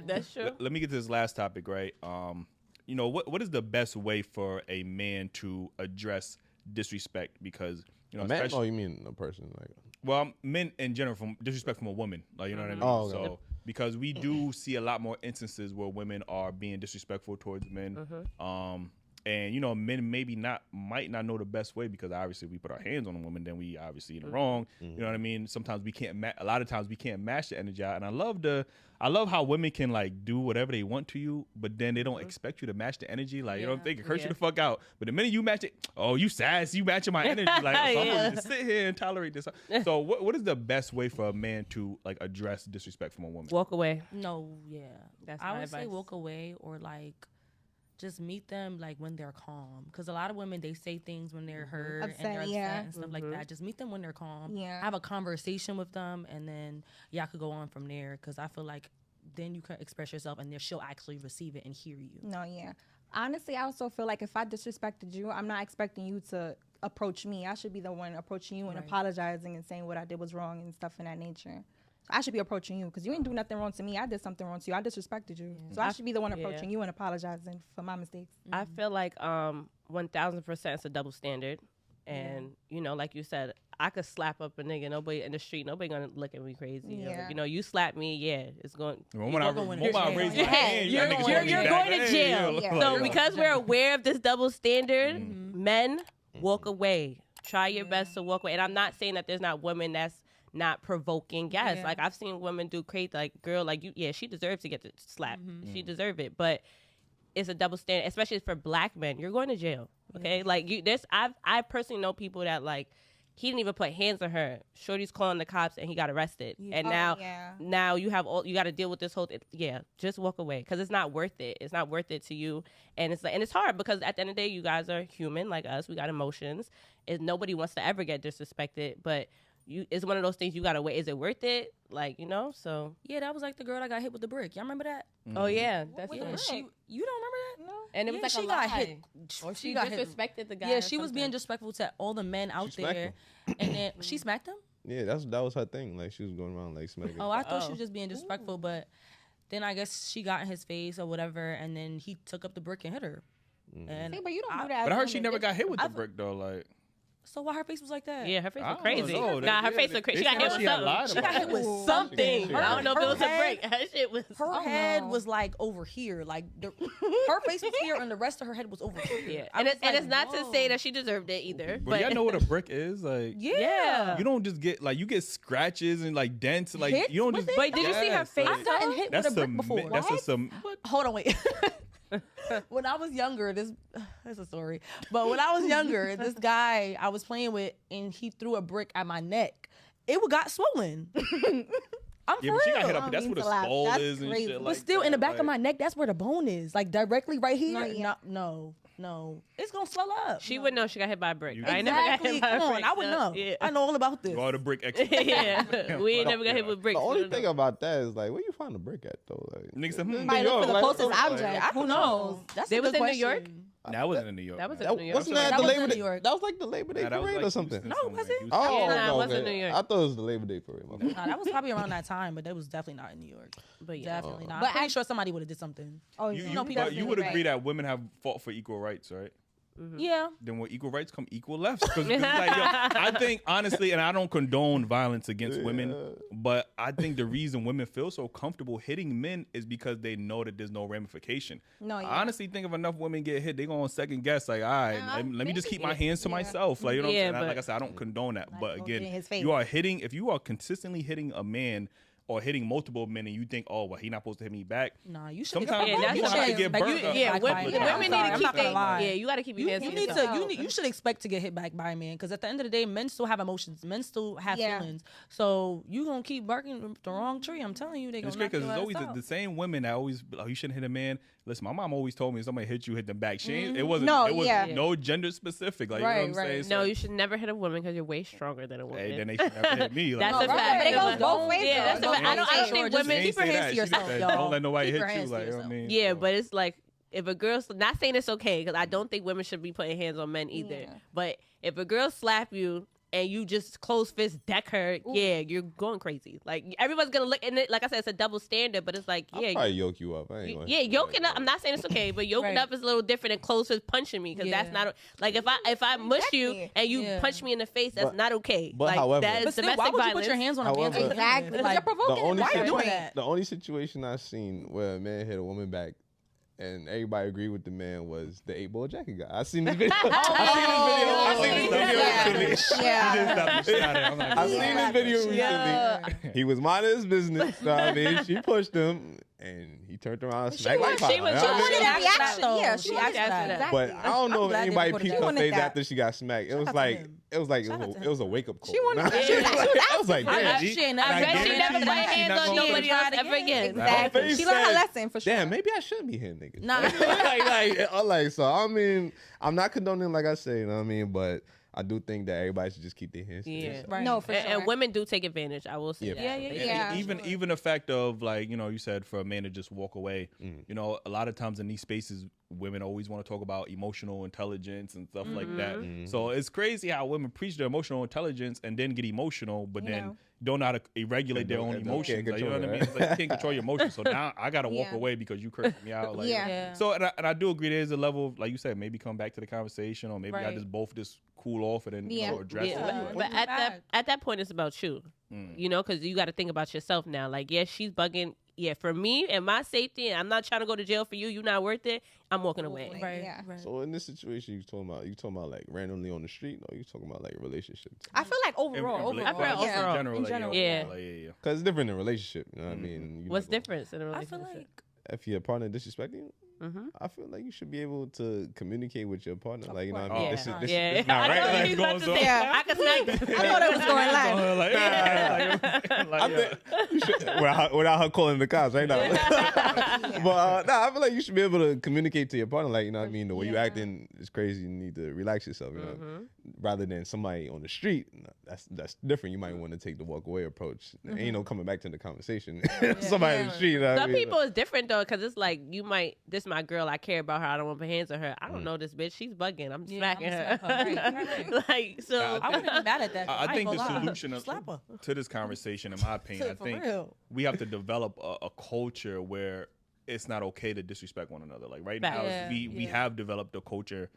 That's true. Let me get to this last topic, right? You know, what is the best way for a man to address disrespect? Because, you know, a man? Oh, you mean a person? Like, well, men in general, from disrespect from a woman, like, you know what I mean? Oh, okay. So because we do see a lot more instances where women are being disrespectful towards men. And, you know, men might not know the best way, because obviously if we put our hands on a woman, then we obviously in the wrong. You know what I mean? Sometimes we can't, a lot of times we can't match the energy out. And I love how women can like do whatever they want to you, but then they don't expect you to match the energy. Like, you know, they can curse you the fuck out. But the minute you match it, oh, you sass, you matching my energy. Like, so I'm supposed to just sit here and tolerate this. So what is the best way for a man to like address disrespect from a woman? Walk away. No, yeah. That's I my would say advice. walk away, or like just meet them like when they're calm. Because a lot of women, they say things when they're hurt and they're upset and stuff like that. Just meet them when they're calm. Yeah. Have a conversation with them, and then y'all could go on from there. Because I feel like then you can express yourself, and then she'll actually receive it and hear you. No, yeah. Honestly, I also feel like if I disrespected you, I'm not expecting you to approach me. I should be the one approaching you and apologizing and saying what I did was wrong and stuff in that nature. So I should be approaching you, because you ain't do nothing wrong to me. I did something wrong to you. I disrespected you. So I should be the one approaching you and apologizing for my mistakes. I feel like 1,000% it's a double standard. And, you know, like you said, I could slap up a nigga, nobody in the street, nobody gonna look at me crazy. You know, you slap me, it's going. When I raise my hand, you're going to jail. So because we're aware of this double standard, men, walk away. Try your best to walk away. And I'm not saying that there's not women that's not provoking. Yes, like I've seen women do crazy, like girl, like you, she deserves to get the slap. She deserve it, but it's a double standard, especially for black men. You're going to jail. Okay, like I personally know people that like he didn't even put hands on her. Shorty's calling the cops and he got arrested. And now you got to deal with this whole thing. Yeah, just walk away, because it's not worth it. It's not worth it to you. And it's hard, because at the end of the day, you guys are human like us. We got emotions. Nobody wants to ever get disrespected, but it's one of those things you gotta wait. Is it worth it? Like, you know, so. Yeah, that was like the girl that got hit with the brick. Y'all remember that? Oh, yeah. That's You don't remember that? No. And it was like she a got lie. hit. Or she got hit. disrespected the guy. Yeah, she was being disrespectful to all the men out there. And then she smacked him? yeah, that was her thing. Like, she was going around like smacking. Oh, I thought she was just being disrespectful, but then I guess she got in his face or whatever, and then he took up the brick and hit her. And See, but you don't do that. But I heard she never got hit with the brick though. Like, so why her face was like that? Yeah, her face was I crazy. don't know. Nah, her face was crazy. She got hit with something. She got hit with something. I don't know if it was a break. Her shit was. Her head was like over here, like her face was here, and the rest of her head was over here. Yeah, and it's not to say that she deserved it either. but y'all know what a brick is? Like, Yeah. you don't just get like, you get scratches and like dents. Like, Hit you don't with just. it? Wait, did you see her face? I've gotten hit with a brick before. Hold on, wait. When I was younger, that's a story. But when I was younger, this guy I was playing with, and he threw a brick at my neck. It got swollen. I'm for Yeah, but she got real. hit up. That's where the skull That's is and crazy. shit. But Like still, in the back like, of my neck, that's where the bone is. Like directly right here. No, No. It's gonna swell up. She would know she got hit by a brick. Exactly. I ain't never got hit by a Come brick. on, I would know. Yeah. I know all about this. You are the brick expert. Yeah, we ain't never got hit with bricks. The only thing about that is like, where you find the brick at though? Like, Niggas said, Might look for the closest object. Who knows? That's They a was good in New question. York? That wasn't in New York. That was man. in New York. wasn't that That the was Labor in Day? New York. That was like the Labor Day Nah, that was parade like or something. Houston No, was somewhere. it? Houston. Oh, Nah, it okay, wasn't okay. New York. I thought it was the Labor Day parade. My bad. Nah, that was probably around that time, but that was definitely not in New York. But yeah. Definitely not. But I'm pretty sure somebody would have did something. Oh, You know, people but you would definitely agree right. that women have fought for equal rights, right? Yeah. Then with equal rights come equal lefts. Because like, I think honestly, and I don't condone violence against women, but I think the reason women feel so comfortable hitting men is because they know that there's no ramification. No, yeah. I honestly think if enough women get hit, they gonna second guess. Like, all right, let me just keep my hands to myself. Like, you know what I'm saying? Like I said, I don't condone that. But don't get in again, his face. you are hitting. If you are consistently hitting a man or hitting multiple men, and you think, oh, well, he not supposed to hit me back. Nah, you should. Sometimes Yeah, that's you what have to I'm get Like, burnt. Women need to keep their. you got to keep your hands to yourself. You should expect to get hit back by a man, because at the end of the day, men still have emotions. Men still have Yeah. feelings. So you gonna keep barking the wrong tree. I'm telling you, they It's gonna great knock because your it's ass always out. the same women that always be like, oh, you shouldn't hit a man. Listen, my mom always told me if somebody hit you, hit them back. She ain't, it wasn't no gender specific. Like, you know what I'm saying? No, So, you should never hit a woman because you're way stronger than a woman. hey, then they should never hit me. Like, That's a fact. But it goes both ways. Yeah, that's a fact. I don't think women. She ain't say that. She just said, don't let nobody hit you. Like, you know what I mean? Yeah, but it's like if a girl, not saying it's okay, because I don't think women should be putting hands on men either. Yeah. But if a girl slap you and you just close fist deck her, yeah, you're going crazy. Like everyone's gonna look, and it, like I said, it's a double standard. But it's like, I'll yeah, probably yoke you up. I ain't gonna yoking up. I'm not saying it's okay, but yoking up is a little different than close fist punching me because that's not like if I mush you and you punch me in the face, that's not okay. But like, however, that is domestic why would violence. you put your hands on a man? Exactly. Like, You're provoking. Why are you doing that? The only situation I've seen where a man hit a woman back and everybody agreed with the man was the 8-ball jacket guy. I seen this video. I seen this video recently. He was minding his business. So I mean, she pushed him. And he turned around and smacked like she wanted a reaction. Yeah, she wanted that. But I don't know if anybody peeped her face that. after she got smacked. It was a wake up call. She wanted I was like, I damn. bet she never put her hands on nobody else ever again. Exactly. She learned her lesson for sure. Damn, maybe I shouldn't be hitting niggas. Nah. So I mean, I'm not condoning like I say, you know what I mean, but I do think that everybody should just keep their hands to themselves. Right. No, for sure. And women do take advantage. I will say that. Yeah. Even the fact of like, you know, you said for a man to just walk away, you know, a lot of times in these spaces, women always want to talk about emotional intelligence and stuff like that. So it's crazy how women preach their emotional intelligence and then get emotional, but then don't know how to regulate their own emotions. Like, you know what I mean? It's like you can't control your emotions. So now I got to walk away because you cursed me out. Like, So, and I do agree there's a level of, like you said, maybe come back to the conversation or maybe I just both just cool off and then you know, address it. But at that point, it's about you, you know, because you got to think about yourself now. Like, yeah, she's bugging. Yeah, for me and my safety, and I'm not trying to go to jail for you. You're not worth it. I'm walking away. Right. So in this situation, you talking about like randomly on the street, or you talking about like relationships? I feel like overall. In general. Yeah. Because it's different in a relationship. You know what I mean? What's difference in a relationship? I feel like if your partner disrespecting you, I feel like you should be able to communicate with your partner. Like, you know what I mean? This is not right. I can smack. I thought it was going live. Without her calling the cops, right now. But I feel like you should be able to communicate to your partner. Like, you know what I mean? The way you acting is crazy. You need to relax yourself, you know? Rather than somebody on the street. That's different. You might want to take the walk away approach. Ain't no coming back to the conversation. Somebody on the street. Some people is different though, because it's like you might. This my girl. I care about her. I don't want to put hands on her. I don't know this bitch. She's bugging. I'm smacking her. Like so. I wouldn't be mad at that. I think the solution to this conversation, in my opinion, I think we have to develop a culture where it's not okay to disrespect one another. Like right now, we have developed a culture.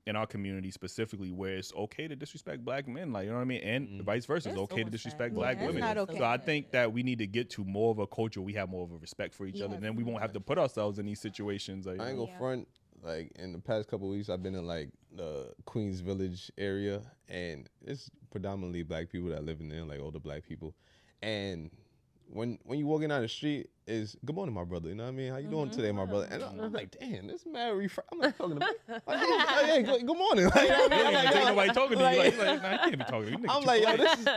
In our community specifically, where it's okay to disrespect black men, like, you know what I mean, and vice versa, it's okay to disrespect black women. Okay. So I think that we need to get to more of a culture we have more of a respect for each other, and then we won't have to put ourselves in these situations. Like, I ain't gonna front. Like in the past couple of weeks, I've been in like the Queens Village area, and it's predominantly black people that live in there, like older black people, and when you walking down the street, is good morning, my brother. You know what I mean? How you doing today, my brother? And I'm like, damn, this man I'm like talking to me. Like, hey, good morning. Like, I'm like, ain't nobody talking to you. Like, nah, you can't be talking to you. I'm like, yo, this is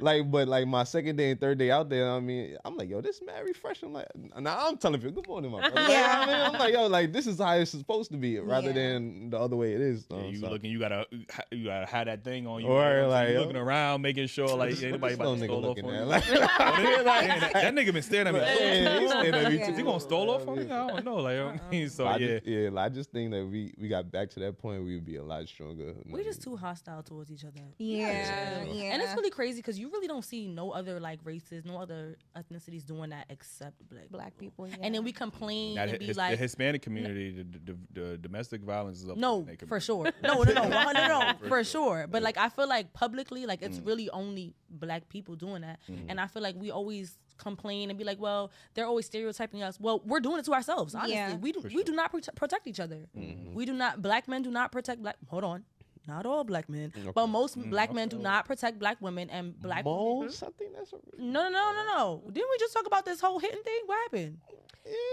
like, but like my second day and third day out there, I mean, I'm like, yo, this man refreshing. I'm like, now I'm telling people, good morning, my brother. Like, I mean, I'm like, yo, like this is how it's supposed to be, rather than the other way it is. You looking, you gotta have that thing on you. Or like you looking around, making sure like anybody about to stole off on you. That nigga been staring at me. Is he gonna stole off on me? I don't know. Like, I mean, so I just think that we got back to that point. We would be a lot stronger. We're just too hostile towards each other. Yeah. And it's really crazy because you really don't see no other like races, no other ethnicities doing that except black people. Yeah. And then we complain and be like, the Hispanic community, the domestic violence is up. No, for sure. No, for sure. But like I feel like publicly, like it's really only black people doing that, and I feel like we always complain and be like, well, they're always stereotyping us. Well, we're doing it to ourselves. Honestly, we do not protect each other. We do not. Black men do not protect black. Hold on. Not all black men, but most black men do not protect black women and black women. I think that's No. Didn't we just talk about this whole hitting thing? What happened?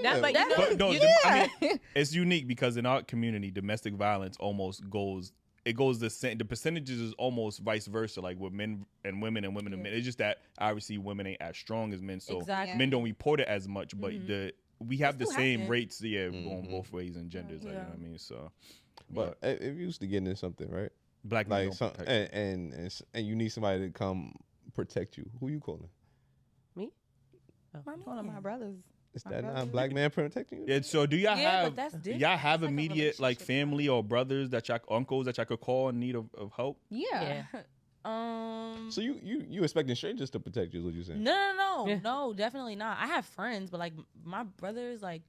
I mean, it's unique because in our community, domestic violence almost goes. It goes the same. The percentages is almost vice versa, like with men and women and women and men. It's just that obviously women ain't as strong as men, so men don't report it as much. But we have the same rates, going both ways in genders. Like, you know what I mean? So, but if you used to get into something, right? Black men like and you need somebody to come protect you. Who you calling? Me? I'm calling my brothers. Is that not a black man protecting you? Yeah, so do y'all have immediate like family or brothers that y'all uncles that y'all could call in need of help? Yeah. So you expecting strangers to protect you? Is what you saying? No, definitely not. I have friends, but like my brothers, like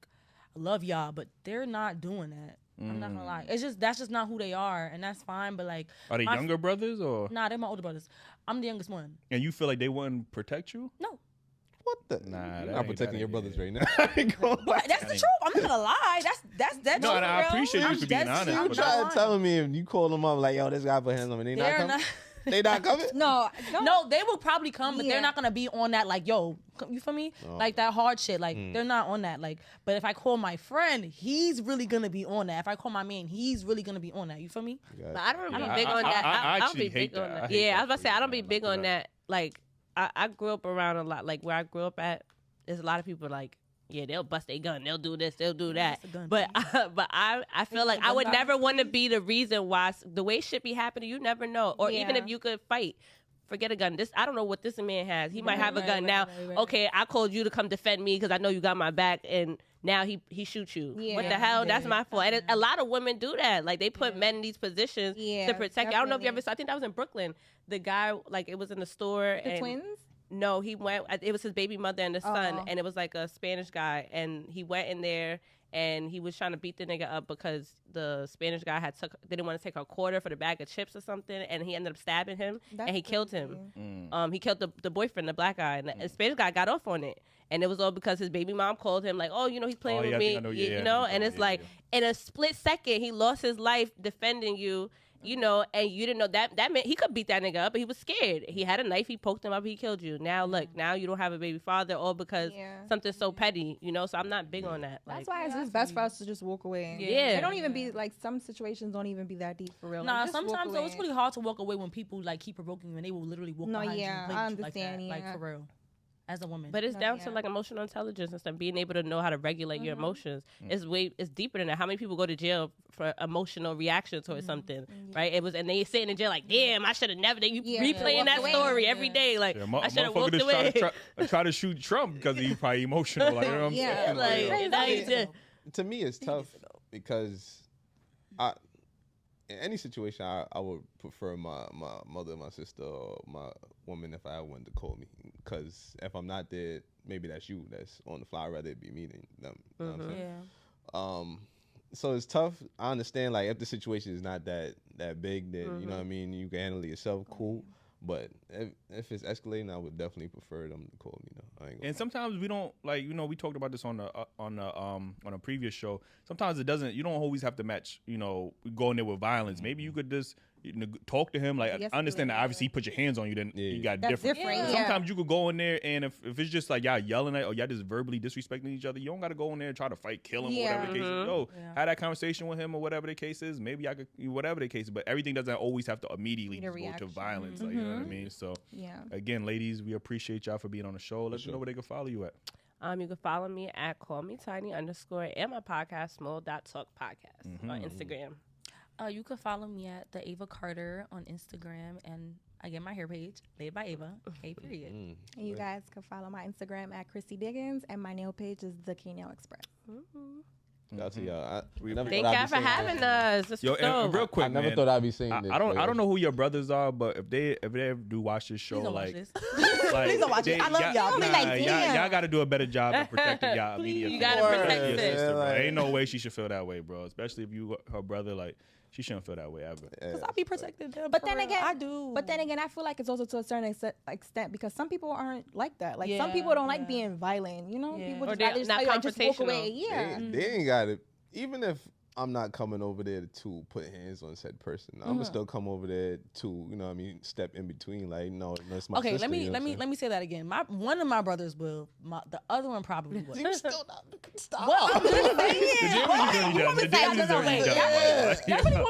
I love y'all, but they're not doing that. I'm not gonna lie. That's just not who they are, and that's fine. But like, are they younger brothers or? Nah, they're my older brothers. I'm the youngest one. And you feel like they wouldn't protect you? No. What the? Nah, you're not protecting your brothers right now. But that's the truth. I'm not gonna lie. That's no, and I appreciate you for being honest. You trying to tell me if you call them up like, yo, this guy put hands on me, they not coming? They not coming? No, they will probably come, but they're not gonna be on that like, yo, you feel me? Like that hard shit. Like they're not on that. Like, but if I call my friend, he's really gonna be on that. If I call my man, he's really gonna be on that. You feel me? But I don't be big on that. I don't be big on that. Yeah, I was about to say I don't be big on that. Like I grew up around a lot. Like where I grew up at, there's a lot of people like. Yeah, they'll bust their gun. They'll do this. They'll do that. But I feel like I would never want to be the reason why the way shit be happening. You never know. Or even if you could fight, forget a gun. I don't know what this man has. He might have a gun now. Okay, I called you to come defend me because I know you got my back, and now he shoots you. Yeah. What the hell? That's my fault. And a lot of women do that. Like they put men in these positions to protect you. I don't know if you ever saw. I think that was in Brooklyn. The guy, like it was in the store. The twins. No, he went. It was his baby mother and the son, and it was like a Spanish guy. And he went in there, and he was trying to beat the nigga up because the Spanish guy didn't want to take a quarter for the bag of chips or something, and he ended up stabbing him, and he killed him. He killed the boyfriend, the black guy, and the Spanish guy got off on it. And it was all because his baby mom called him like, oh, he's playing with me, and it's like in a split second, he lost his life defending you. And you didn't know that meant he could beat that nigga up, but he was scared. He had a knife, he poked him up, he killed you. Now look, now you don't have a baby father, all because something so petty, so I'm not big on that. That's why it's best for us to just walk away. It don't even be like some situations don't even be that deep for real. Nah, like, sometimes though, it's really hard to walk away when people like keep provoking you and they will literally walk behind you and play I with understand, you like that, like for real. As a woman. But it's down to like emotional intelligence and stuff, being able to know how to regulate your emotions. It's deeper than that. How many people go to jail for emotional reaction towards something, right? And they sitting in jail like, damn, I should have never. They replaying that story every day. Like, I should have walked away. Try to shoot Trump because he's probably emotional. Like, you know what I'm saying? To me, it's tough because in any situation, I would prefer my mother, my sister, or my woman if I wanted to call me. Because if I'm not there, maybe that's you that's on the fly. I'd rather it be me than them. You know what I'm saying? So it's tough. I understand, like, if the situation is not that big, then, you know what I mean, you can handle it yourself, cool. But if it's escalating, I would definitely prefer them to call me. And sometimes we don't we talked about this on a previous show. Sometimes you don't always have to match. Go in there with violence. Maybe you could just talk to him. Like, I understand that obviously he put your hands on you, then you got different. Sometimes you could go in there, and if it's just like y'all yelling at or y'all just verbally disrespecting each other, you don't got to go in there and try to fight, kill him, or whatever the case is. Have that conversation with him or whatever the case is. Maybe I could, whatever the case is. But everything doesn't always have to immediately go to violence. Like, you know what I mean? So again, ladies, we appreciate y'all for being on the show. Let us know where they can follow you at. You can follow me at callmetiny_ and my podcast small.talk podcast on Instagram. You can follow me at the Ava Carter on Instagram, and again, my hair page, Laid by Ava, period. And you guys can follow my Instagram at Chrissy Diggins, and my nail page is the K-Nail Express. Shout to y'all. Thank y'all for having us. Yo, and real quick, I never thought I'd be saying this. I don't know who your brothers are, but if they ever do watch this show, please don't watch it. I love y'all. Y'all got to do a better job of protecting y'all immediate. You got to protect this. Ain't no way she should feel that way, bro. Especially if you her brother, like. She shouldn't feel that way ever. Because I be protecting them. But then again, I do. But then again, I feel like it's also to a certain extent because some people aren't like that. Like some people don't like being violent. People just not confrontational. Just walk away. They ain't got it. Even if I'm not coming over there to put hands on said person, I'm gonna still come over there to, step in between. Like, no, that's my sister. Let me say that again. One of my brothers will. The other one probably will. You still not stop. What I'm just saying. You want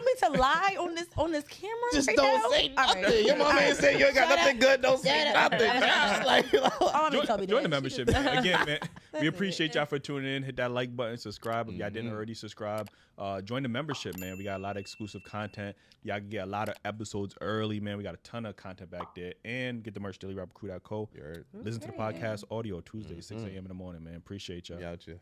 me to lie on this camera? Just don't say nothing. Right. Your mama ain't saying you ain't got nothing good. Don't say nothing. Join the membership, man. Again, man. We appreciate y'all for tuning in. Hit that like button, subscribe if y'all didn't already subscribe. Join the membership, man. We got a lot of exclusive content. Y'all can get a lot of episodes early, man. We got a ton of content back there. And get the merch, Dailyrapupcrew.co. Listen to the podcast audio Tuesday, 6 a.m. in the morning, man. Appreciate y'all. Out you.